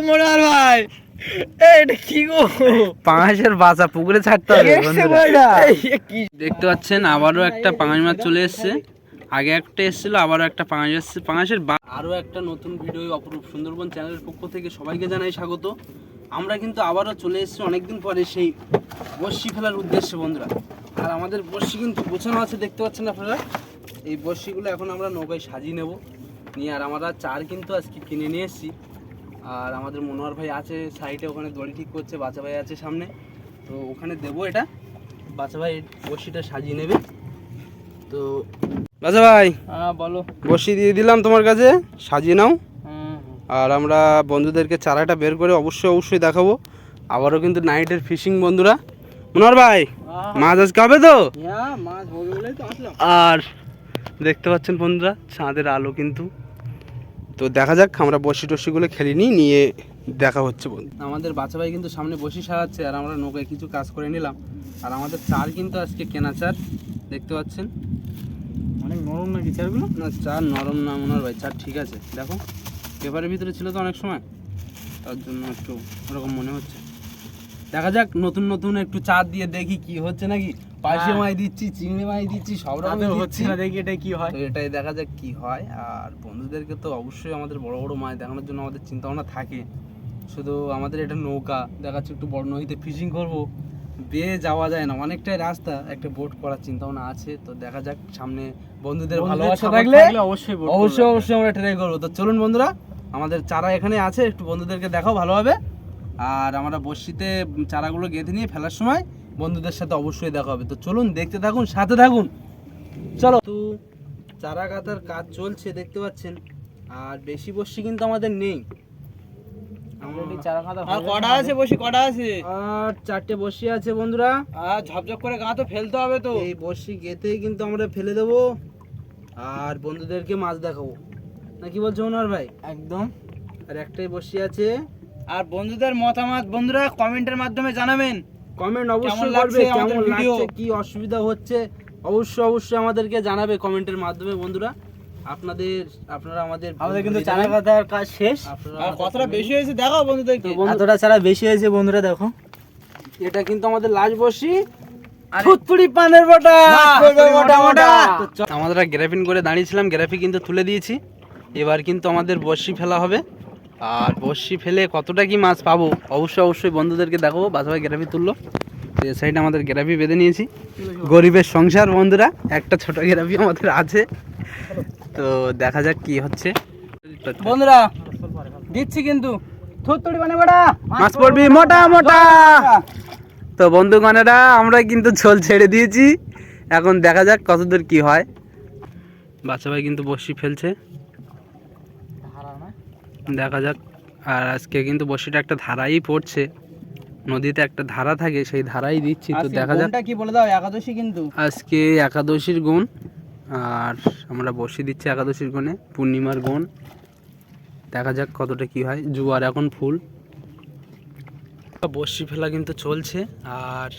মনোহর ভাই এটা কি গো, পাঙাশের বাচ্চা পুকুরে ছাড়তে হবে বন্ধুরা। দেখতে পাচ্ছেন আবারও একটা পাঙাশ মাছ চলে এসেছে। আগে একটা এসেছিল, আবারও একটা পাঙাশ এসেছে। পাঙাশের আরও একটা নতুন ভিডিও অপরূপ সুন্দরবন চ্যানেলের পক্ষ থেকে সবাইকে জানাই স্বাগত। আমরা কিন্তু আবারও চলে এসেছি অনেকদিন পরে সেই বড়শি ফেলার উদ্দেশ্যে বন্ধুরা। আর আমাদের বড়শি কিন্তু গোছানো আছে, দেখতে পাচ্ছেন আপনারা। এই বড়শিগুলো এখন আমরা নৌকায় সাজিয়ে নেব নিয়ে। আর আমরা চার কিন্তু আজকে কিনে নিয়ে এসেছি। আর আমাদের মনোহর ভাই আছে সাইডে, ওখানে দড়ি ঠিক করছে। বাচ্চা ভাই আছে সামনে, তো ওখানে দেবো এটা। বাচ্চা ভাই বড়শিটা সাজিয়ে নেবে। তো বাচ্চা ভাই বলো। বড়শি দিয়ে দিলাম তোমার কাছে, সাজিয়ে নাও। আর আমরা বন্ধুদেরকে চারাটা বের করে অবশ্যই দেখাবো। আবারও কিন্তু নাইটের ফিশিং বন্ধুরা। মনোহর ভাই মাছ আজকে হবে তো? আর দেখতে পাচ্ছেন বন্ধুরা চাঁদের আলো কিন্তু। তো দেখা যাক, আমরা বড়শি টসিগুলো খেলি নিয়ে দেখা হচ্ছে বন্ধু। আমাদের বাচ্চা ভাই কিন্তু সামনে বড়শি সাজাচ্ছে, আর আমরা নৌকায় কিছু কাজ করে নিলাম। আর আমাদের চার কিন্তু আজকে কেনা চার, দেখতে পাচ্ছেন। অনেক নরম নাকি চারগুলো? না চার নরম না মনোহর ভাই, চার ঠিক আছে। দেখো পেপারের ভিতরে ছিল তো অনেক সময়, তার জন্য একটু ওরকম মনে হচ্ছে। দেখা যাক, নতুন একটু চার দিয়ে দেখি কি হচ্ছে নাকি। পাশে মাই দিচ্ছি, চিংড়ি মাই দিচ্ছি, সব রকম হচ্ছে না, দেখি এটাই কি হয়। তো এটাই দেখা যাক কি হয়। আর বন্ধুদেরকে তো অবশ্যই আমাদের বড় মাছ দেখানোর জন্য আমাদের চিন্তা ভাবনা থাকে। শুধু আমাদের এটা নৌকা দেখাচ্ছে, একটু বড় নদীতে ফিশিং করব, বেয়ে যাওয়া যায় না, অনেকটাই রাস্তা। একটা বোট করার চিন্তা ভাবনা আছে। তো দেখা যাক, সামনে বন্ধুদের ভালোবাসা থাকলে অবশ্যই আমরা ট্রাই করবো। তো চলুন বন্ধুরা, আমাদের চারা এখানে আছে, একটু বন্ধুদেরকে দেখাও ভালোভাবে। আর আমরা বড়শিতে চারাগুলো গেঁথে নিয়ে ফেলার সময় বন্ধুদের সাথে অবশ্যই দেখা হবে। তো চলুন দেখতে থাকুন, সাথে থাকুন, চলো। তো চারা গাঁথার কাজ চলছে দেখতে পাচ্ছেন। আর বেশি বড়শি কিন্তু আমাদের নেই। কটা আছে বসি? কটা আছে? আর চারটে বড়শি আছে বন্ধুরা। আর ঝপঝপ করে গাঁ তো ফেলতে হবে তো। এই বড়শি গেঁথেই কিন্তু আমরা ফেলে দেবো আর বন্ধুদেরকে মাছ দেখাবো, না কি বলছো মনোহর ভাই? একদম। আর একটাই বড়শি আছে। আর বন্ধুদের মতামত বন্ধুরা কমেন্টের মাধ্যমে জানাবেন। কমেন্ট অবশ্যই করবে, কেমন লাগছে, কি অসুবিধা হচ্ছে অবশ্যই আমাদেরকে জানাবে কমেন্টের মাধ্যমে বন্ধুরা। আপনারা আমাদের কিন্তু চারা গাঁথার কাজ শেষ। আর কতটা বেশি হয়েছে দেখো বন্ধুদেরকে। এতটা চারা বেশি হয়েছে বন্ধুরা, দেখো। এটা কিন্তু আমাদের লাস্ট বড়শি। থুতপুরি পানের বটা মোটা। আমরা গ্রাফিন করে দাঁড়িয়েছিলাম, গ্রাফি কিন্তু তুলে দিয়েছি। এবার কিন্তু আমাদের বড়শি ফেলা হবে। আর বড়শি ফেলে কতটা কি মাছ পাবো অবশ্যই বন্ধুদেরকে দেখাবো। বাসায় গ্রাফি তুললো, এই সাইডে আমাদের গ্রাফি বেঁধে নিয়েছি। গরিবের সংসার বন্ধুরা, একটা ছোট গ্রাফি আমাদের আছে। তো দেখা যাক কি হচ্ছে বন্ধুরা, দিচ্ছি কিন্তু থুতপুরি পানের বটা, মাছ পড়বি মোটা। তো বন্ধুগণেরা, আমরা কিন্তু ঝোল ছেড়ে দিয়েছি, এখন দেখা যাক কতদূর কি হয়। বাচ্চা ভাই কিন্তু বড়শি ফেলছে, দেখা যাক। আর আজকে কিন্তু বড়শিটা একটা ধারাই পড়ছে, নদীতে একটা ধারা থাকে, সেই ধারাই দিচ্ছি। তো দেখা যাক কি বলে দাও। একাদশী কিন্তু আজকে একাদশীর গুণ, আর আমরা বড়শি দিচ্ছি একাদশীর গুণে, পূর্ণিমার গুণ। দেখা যাক কতটা কি হয়। জোয়ার এখন ফুল। বড়শি ফেলা কিন্তু চলছে। আর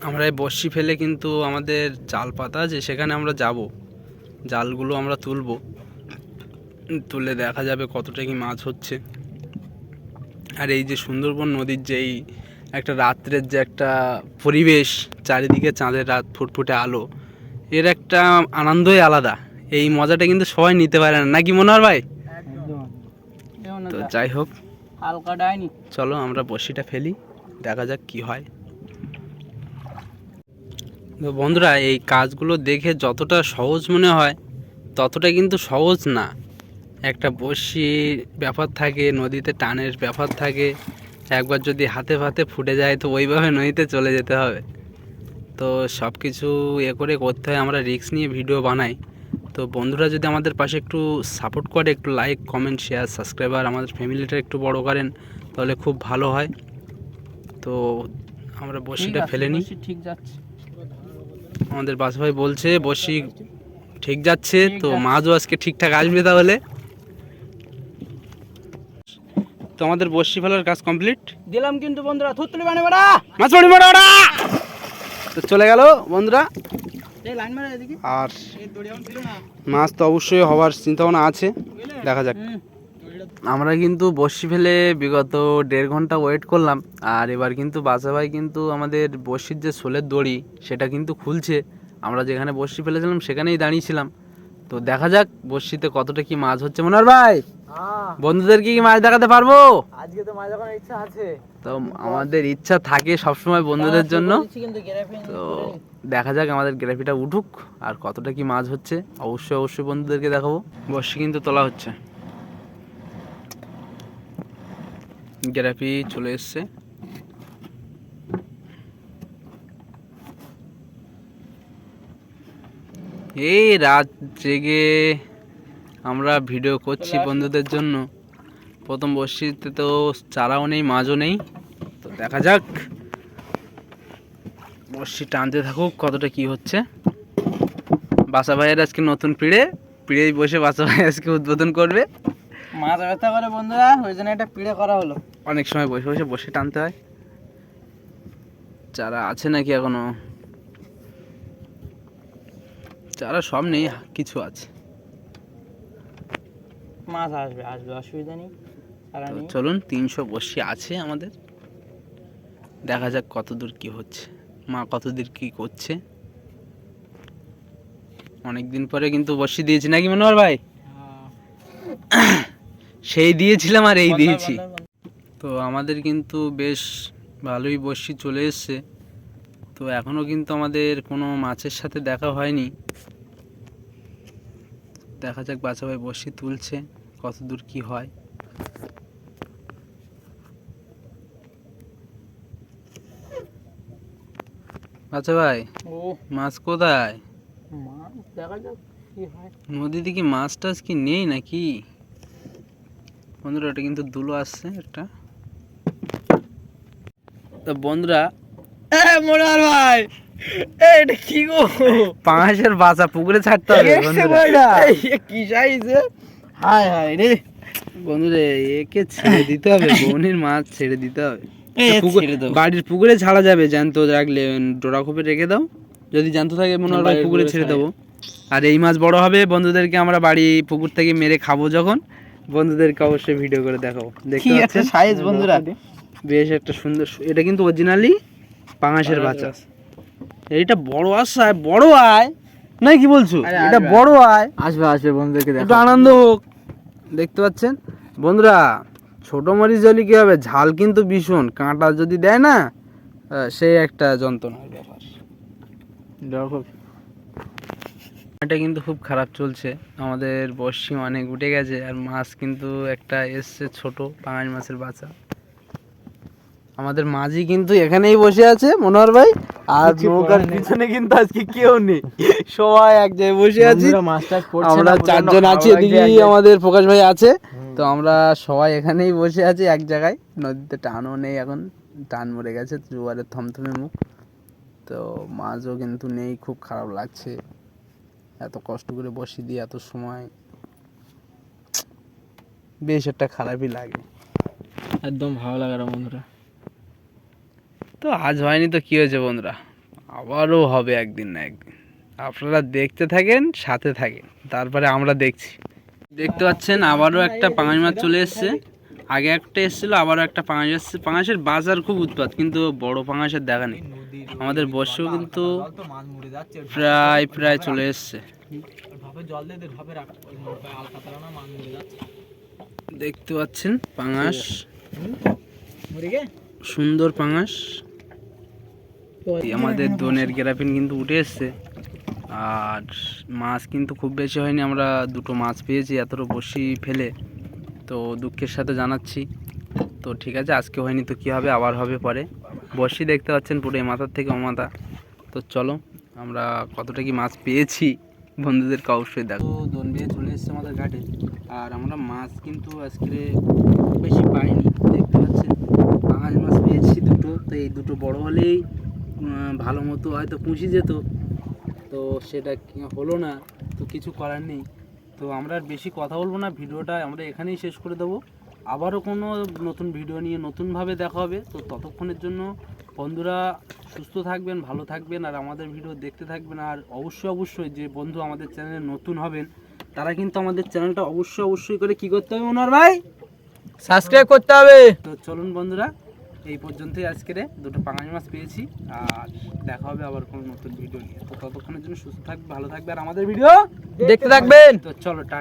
আমরা এই বড়শি ফেলে কিন্তু আমাদের জাল পাতা আছে, সেখানে আমরা যাব, জালগুলো আমরা তুলবো, তুলে দেখা যাবে কতটা কি মাছ হচ্ছে। আর এই যে সুন্দরবন নদীর যেই একটা রাত্রের যে একটা পরিবেশ, চারিদিকে চাঁদের রাত, ফুটফুটে আলো, এর একটা আনন্দই আলাদা। এই মজাটা কিন্তু সবাই নিতে পারে না, নাকি মনোহর ভাই? তো যাই হোক, হালকা ডাইনি, চলো আমরা বড়শিটা ফেলি, দেখা যাক কি হয়। তো বন্ধুরা, এই কাজগুলো দেখে যতটা সহজ মনে হয় ততটা কিন্তু সহজ না। একটা বড়শির ব্যাপার থাকে, নদীতে টানের ব্যাপার থাকে। একবার যদি হাতে ফাতে ফুটে যায় তো ওইভাবে নদীতে চলে যেতে হবে। তো সব কিছু করে করতে হয়, আমরা রিস্ক নিয়ে ভিডিও বানাই। তো বন্ধুরা যদি আমাদের পাশে একটু সাপোর্ট করে, একটু লাইক, কমেন্ট, শেয়ার, সাবস্ক্রাইবার, আমাদের ফ্যামিলিটা একটু বড় করেন, তাহলে খুব ভালো হয়। তো আমরা বড়শিটা ফেলে নিই। ঠিক যাচ্ছে, আমাদের বাস ভাই বলছে বড়শি ঠিক যাচ্ছে, তো মাছও আজকে ঠিকঠাক আসবে। তাহলে তো আমাদের বড়শি ফেলার কাজ কমপ্লিট দিলাম কিন্তু বন্ধুরা। থুতপুরি পানের বটা, মাছ পড়ি মোটা। তো চলে গেল বন্ধুরা। আর মাছ তো অবশ্যই হওয়ার চিন্তা ভাবনা আছে, দেখা যাক। আমরা কিন্তু বসি ফেলে বিগত 1.5 ঘন্টা ওয়েট করলাম, আর এবার কিন্তু বাসা ভাই কিন্তু আমাদের বসির যে শোলের দড়ি সেটা কিন্তু খুলছে। আমরা যেখানে বসি ফেলেছিলাম সেখানেই দাঁড়িয়েছিলাম। তো দেখা যাক বসিতে কতটা কি মাছ হচ্ছে। মনোহর ভাই, বন্ধুদেরকে কি মাছ দেখাতে পারবো? আজকে তো মাছ দেখানোর ইচ্ছা আছে। তো আমাদের ইচ্ছা থাকে সবসময় বন্ধুদের জন্য। তো দেখা যাক আমাদের গ্রাফিটা উঠুক আর কতটা কি মাছ হচ্ছে। অবশ্যই অবশ্যই বন্ধুদেরকে দেখাবো। বসি কিন্তু তোলা হচ্ছে, গ্রাফি চলে এসছে। এই রাত জেগে আমরা ভিডিও করছি বন্ধুদের জন্য। প্রথম বসিতে তো চারাও নেই, মাছও নেই। তো দেখা যাক বসি টানতে থাকুক কতটা কি হচ্ছে। বাসা ভাইয়ের আজকে নতুন পিড়েই বসে বাসা ভাই আজকে উদ্বোধন করবে। মাছ ব্যথা করে বন্ধুরা, ওই জন্য একটা পিড়ে করা হলো। অনেক সময় বসে বসে বসে টানতে হয়। চারা আছে নাকি এখনো? চারা সব নেই, কিছু আছে। মাছ আসবে আসবে, অসুবিধা নেই। তো চলুন, 300 বসি আছে আমাদের। দেখা যাক কত দূর কি হচ্ছে, মা কত দূর কি করছে। অনেকদিন পরে কিন্তু বসি দিয়েছি নাকি মনোহর ভাই? সেই দিয়েছিলাম আর এই দিয়েছি। তো আমাদের কিন্তু বেশ ভালোই বসি চলে এসছে। তো এখনো কিন্তু আমাদের কোনো মাছের সাথে দেখা হয়নি। দেখা যাক বাচ্চা ভাই বসি তুলছে, কত দূর কি হয়। আচ্ছা ভাই, মাছ কোথায়? মাছ দেখা যাক কি হয়। নদীতে কি মাছ টাছ কি নেই নাকি? বন্ধুরা এটা কিন্তু দুলো আসছে একটা। তো বন্ধুরা, মনোহর ভাই, এটা কি গো? পাঙাশের বাচ্চা পুকুরে ছাড়তে হবে কি সাইজ! হায় হায় রে বন্ধুরা, একে ছেড়ে দিতে হবে। বনির মাছ ছেড়ে দিতে হবে। বাড়ির পুকুরে ছাড়া যাবে, জ্যান্ত রাখলে ডোরা খোপে রেখে দাও। যদি জ্যান্ত থাকে মনোহর ভাই পুকুরে ছেড়ে দেবো। আর এই মাছ বড় হবে, বন্ধুদেরকে আমরা বাড়ি পুকুর থেকে মেরে খাবো যখন, বন্ধুদেরকে অবশ্যই ভিডিও করে দেখাবো। দেখতে পাচ্ছেন সাইজ বন্ধুরা, বেশ একটা সুন্দর। এটা কিন্তু অরিজিনালি পাঙাশের বাচ্চা। এইটা বড় আশায় বড় আয় না, কি বলছো? এটা বড় আয়, আসবে আসবে, বন্ধুদেরকে একটু আনন্দ হোক। দেখতে পাচ্ছেন বন্ধুরা, ছোট মরিচ জলি কি হবে, ঝাল কিন্তু ভীষণ। কাঁটা যদি দেয় না, সেই একটা যন্ত্রণার ব্যাপার। এটা কিন্তু খুব খারাপ চলছে। আমাদের বর্ষি অনেক উঠে গেছে, আর মাছ কিন্তু একটা এসছে ছোট পাঙাশ মাছের বাচ্চা। আমাদের মাঝি কিন্তু এখানেই বসে আছে মনোহর ভাই, আর নৌকার পিছনে কিন্তু আজকে কেউ নেই, সবাই এক জায়গায় বসে আছি। আমরা 4 জন আছি, এদিকে আমাদের প্রকাশ ভাই আছে। তো আমরা সবাই এখানেই বসে আছি এক জায়গায়। নদীতে টানও নেই এখন, টান মরে গেছে, জোয়ারের থমথমে মুখ। তো মাছও কিন্তু নেই, খুব খারাপ লাগছে। এত কষ্ট করে বসি দিয়ে এত সময়, বেশ একটা খারাপই লাগে। একদম ভালো লাগে না বন্ধুরা। তো আজ হয়নি তো কি হয়েছে বন্ধুরা, আবারও হবে একদিন না একদিন। আপনারা দেখতে থাকেন, সাথে থাকেন, তারপরে আমরা দেখছি। দেখতে পাচ্ছেন আবারও একটা পাঙাশ মাছ চলে এসছে। আগে একটা এসেছিলো, আবারও একটা পাঙাশ এসছে। পাঙাশের বাজার খুব উৎপাত, কিন্তু বড় পাঙাশের দেখা নেই। আমাদের বর্ষেও কিন্তু প্রায় চলে এসছে। দেখতে পাচ্ছেন পাঙাশ, সুন্দর পাঙাশ। আমাদের দোনের গ্রাফিন কিন্তু উঠে এসছে, আর মাছ কিন্তু খুব বেশি হয়নি। আমরা 2টো মাছ পেয়েছি এতটা বসি ফেলে, তো দুঃখের সাথে জানাচ্ছি। তো ঠিক আছে, আজকে হয়নি তো কী হবে, আবার হবে পরে। বসি দেখতে পাচ্ছেন পুরো মাথার থেকে অমাথা। তো চলো আমরা কতটা কি মাছ পেয়েছি বন্ধুদেরকে অবশ্যই দেখো। দোন দিয়ে চলে এসছে আমাদের ঘাটে, আর আমরা মাছ কিন্তু আজকে বেশি পাইনি। দেখতে পাচ্ছেন পাঙাশ মাছ পেয়েছি 2টো। তো এই 2টো বড় হলেই ভালো মতো হয়তো পুষি যেত, তো সেটা হলো না। তো কিছু করার নেই। তো আমরা আর বেশি কথা বলবো না, ভিডিওটা আমরা এখানেই শেষ করে দেবো। আবারও কোনো নতুন ভিডিও নিয়ে নতুনভাবে দেখা হবে। তো ততক্ষণের জন্য বন্ধুরা সুস্থ থাকবেন, ভালো থাকবেন, আর আমাদের ভিডিও দেখতে থাকবেন। আর অবশ্যই যে বন্ধু আমাদের চ্যানেলে নতুন হবেন, তারা কিন্তু আমাদের চ্যানেলটা অবশ্যই করে কী করতে হবে মনোহর ভাই? সাবস্ক্রাইব করতে হবে। তো চলুন বন্ধুরা, এই পর্যন্তই আজকের দুটো পাঙাশ মাছ পেয়েছি। আর দেখা হবে আবার কোনো নতুন ভিডিও নিয়ে। তো ততক্ষণের জন্য সুস্থ থাকবে, ভালো থাকবে, আর আমাদের ভিডিও দেখতে থাকবেন। তো চলো টাটা।